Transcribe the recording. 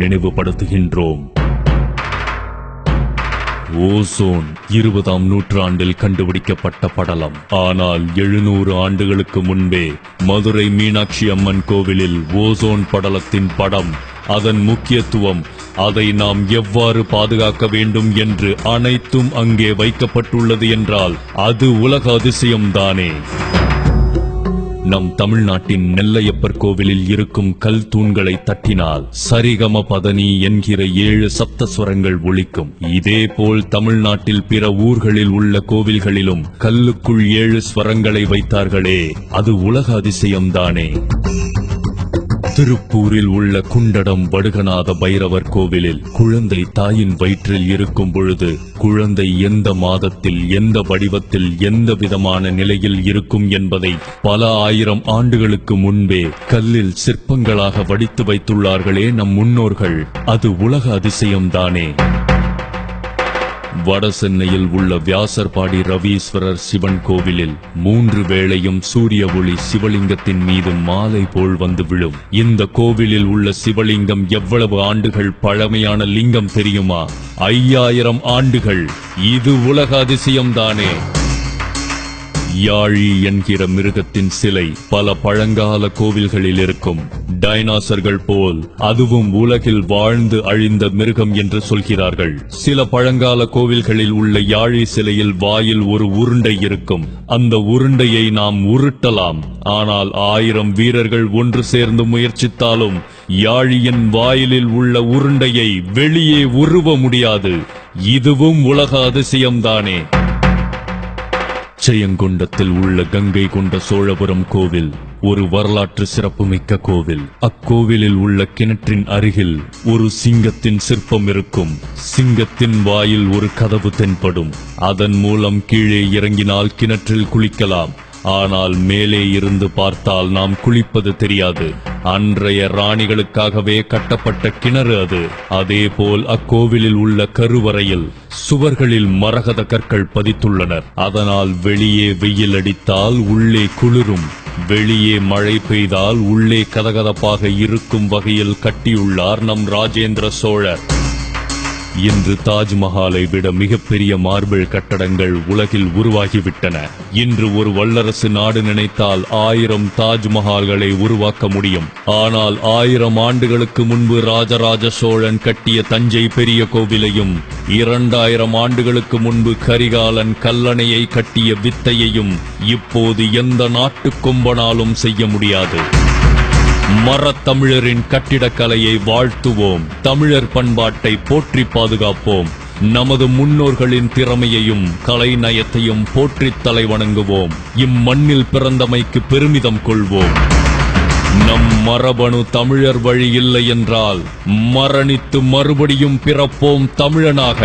நினைவுபடுத்துகின்றோம். Ozone 20ஆம் நூற்றாண்டில் கண்டுபிடிக்கப்பட்ட படலம். ஆனால் 700 ஆண்டுகளுக்கு முன்பே மதுரை மீனாட்சி அம்மன் கோவிலில் ஓசோன் படலத்தின் படம், அதன் முக்கியத்துவம், அதை நாம் எவ்வாறு பாதுகாக்க வேண்டும் என்று அனைத்தும் அங்கே வைக்கப்பட்டுள்ளது என்றால் அது உலக அதிசயம்தானே. நம் தமிழ்நாட்டின் நெல்லையப்பர் கோவிலில் இருக்கும் கல் தூண்களை தட்டினால் சரிகம பதனி என்கிற 7 சப்தஸ்வரங்கள் ஒலிக்கும். இதேபோல் தமிழ்நாட்டில் பிற ஊர்களில் உள்ள கோவில்களிலும் கல்லுக்குள் 7 ஸ்வரங்களை வைத்தார்களே, அது உலக அதிசயம்தானே. திருப்பூரில் உள்ள குண்டடம் வடுகநாத பைரவர் கோவிலில் குழந்தை தாயின் வயிற்றில் இருக்கும் பொழுது குழந்தை எந்த மாதத்தில், எந்த வடிவத்தில், எந்த விதமான நிலையில் இருக்கும் என்பதை பல ஆயிரம் ஆண்டுகளுக்கு முன்பே கல்லில் சிற்பங்களாக வடித்து வைத்துள்ளார்களே நம் முன்னோர்கள், அது உலக அதிசயம்தானே. வட சென்னையில் உள்ள வியாசர்பாடி ரவீஸ்வரர் சிவன் கோவிலில் 3 வேளையும் சூரிய ஒளி சிவலிங்கத்தின் மீது மாலை போல் வந்து விழும். இந்த கோவிலில் உள்ள சிவலிங்கம் எவ்வளவு ஆண்டுகள் பழமையான லிங்கம் தெரியுமா? 5000 ஆண்டுகள். இது உலக அதிசயம்தானே. யாழி என்கிற மிருகத்தின் சிலை பல பழங்கால கோவில்களில் இருக்கும். டைனாசர்கள் போல் அதுவும் உலகில் வாழ்ந்து அழிந்த மிருகம் என்று சொல்கிறார்கள். சில பழங்கால கோவில்களில் உள்ள யாழி சிலையில் வாயில் ஒரு உருண்டை இருக்கும். அந்த உருண்டையை நாம் உருட்டலாம். ஆனால் 1000 வீரர்கள் ஒன்று சேர்ந்து முயற்சித்தாலும் யாழியின் வாயிலில் உள்ள உருண்டையை வெளியே உருவ முடியாது. இதுவும் உலக அதிசயம்தானே. ஜெயங்கொண்டத்தில் உள்ள கங்கை கொண்ட சோழபுரம் கோவில் ஒரு வரலாற்று சிறப்புமிக்க கோவில். அக்கோவிலில் உள்ள கிணற்றின் அருகில் ஒரு சிங்கத்தின் சிற்பம் இருக்கும். சிங்கத்தின் வாயில் ஒரு கதவு தென்படும். அதன் மூலம் கீழே இறங்கினால் கிணற்றில் குளிக்கலாம். ஆனால் மேலே இருந்து பார்த்தால் நாம் குளிப்பது தெரியாது. அன்றைய ராணிகளுக்காகவே கட்டப்பட்ட கிணறு அது. அதேபோல் அக்கோவிலில் உள்ள கருவறையில் சுவர்களில் மரகத கற்கள் பதித்துள்ளனர். அதனால் வெளியே வெயில் அடித்தால் உள்ளே குளிரும், வெளியே மழை பெய்தால் உள்ளே கதகதப்பாக இருக்கும் வகையில் கட்டியுள்ளார் நம் ராஜேந்திர சோழர். இன்று தாஜ்மஹாலை விட மிகப்பெரிய மார்பிள் கட்டடங்கள் உலகில் உருவாகிவிட்டன. இன்று ஒரு வல்லரசு நாடு நினைத்தால் 1000 தாஜ்மஹால்களை உருவாக்க முடியும். ஆனால் 1000 ஆண்டுகளுக்கு முன்பு ராஜராஜ சோழன் கட்டிய தஞ்சை பெரிய கோவிலையும் 2000 ஆண்டுகளுக்கு முன்பு கரிகாலன் கல்லணையை கட்டிய வித்தையையும் இப்போது எந்த நாட்டு கொம்பனாலும் செய்ய முடியாது. மரத்தமிழரின் கட்டிடக்கலையை வாழ்த்துவோம். தமிழர் பண்பாட்டை போற்றி பாதுகாப்போம். நமது முன்னோர்களின் திறமையையும் கலை நயத்தையும் போற்றித் தலை வணங்குவோம். இம்மண்ணில் பிறந்தமைக்கு பெருமிதம் கொள்வோம். நம் மரபணு தமிழர் வழி இல்லை என்றால் மரணித்து மறுபடியும் பிறப்போம் தமிழனாக.